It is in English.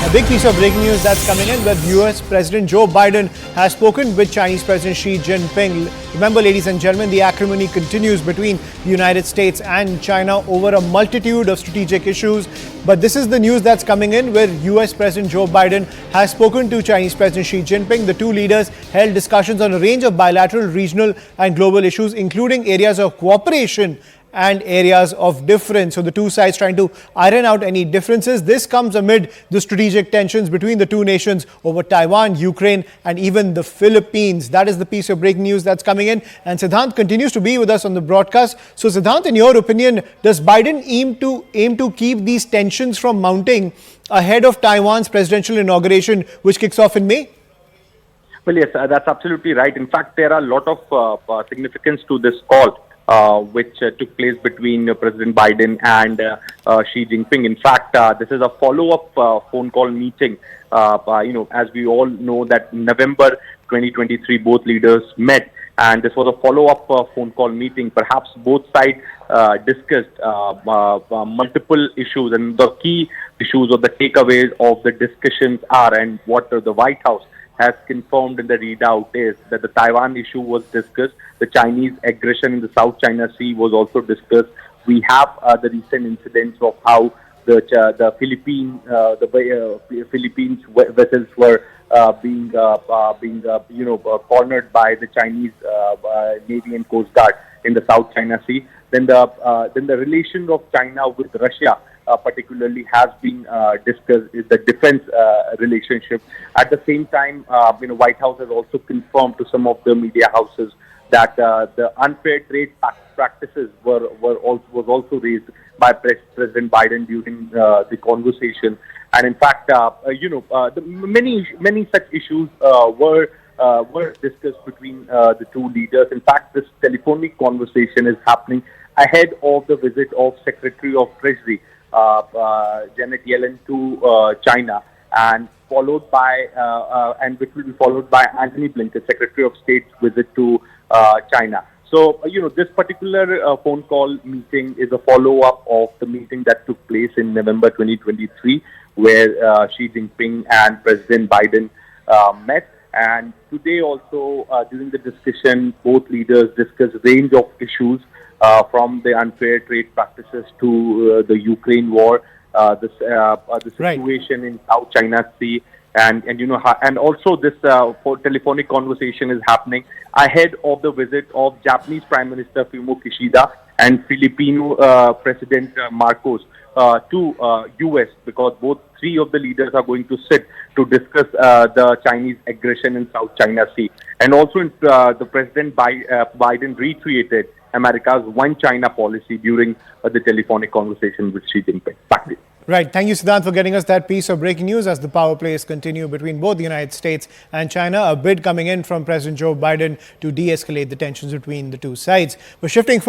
A big piece of breaking news that's coming in with U.S. President Joe Biden has spoken with Chinese President Xi Jinping. Remember, ladies and gentlemen, the acrimony continues between the United States and China over a multitude of strategic issues. But this is the news that's coming in where U.S. President Joe Biden has spoken to Chinese President Xi Jinping. The two leaders held discussions on a range of bilateral, regional and global issues, including areas of cooperation and areas of difference. So the two sides trying to iron out any differences. This comes amid the strategic tensions between the two nations over Taiwan, Ukraine, and even the Philippines. That is the piece of breaking news that's coming in. And Siddhant continues to be with us on the broadcast. So Siddhant, in your opinion, does Biden aim to keep these tensions from mounting ahead of Taiwan's presidential inauguration, which kicks off in May? Well, yes, that's absolutely right. In fact, there are a lot of significance to this call, which took place between President Biden and Xi Jinping. In fact, this is a follow-up phone call meeting. As we all know that November 2023, both leaders met, and this was a follow-up phone call meeting. Perhaps both sides discussed multiple issues, and the key issues or the takeaways of the discussions are, and what the White House has confirmed in the readout is that the Taiwan issue was discussed. The Chinese aggression in the South China Sea was also discussed. We have the recent incidents of how the Philippines vessels were being cornered by the Chinese Navy and Coast Guard in the South China Sea. Then the relation of China with Russia particularly has been discussed, is the defense relationship. At the same time, White House has also confirmed to some of the media houses that the unfair trade practices was also raised by President Biden during the conversation. And in fact, many such issues were discussed between the two leaders. In fact, this telephonic conversation is happening ahead of the visit of Secretary of Treasury Janet Yellen to China, and followed by which will be followed by Antony Blinken, Secretary of State's visit to China. So this particular phone call meeting is a follow-up of the meeting that took place in November 2023, where Xi Jinping and President Biden met. And today also, during the discussion, both leaders discussed a range of issues, from the unfair trade practices to the Ukraine war, the situation in South China Sea, and also this telephonic conversation is happening ahead of the visit of Japanese Prime Minister Fumio Kishida and Filipino President Marcos to U.S., because both three of the leaders are going to sit to discuss the Chinese aggression in South China Sea. And also the President Biden reiterated America's one China policy during the telephonic conversation with Xi Jinping. Back to you. Right. Thank you, Siddhant, for getting us that piece of breaking news as the power plays continue between both the United States and China. A bid coming in from President Joe Biden to de-escalate the tensions between the two sides. We're shifting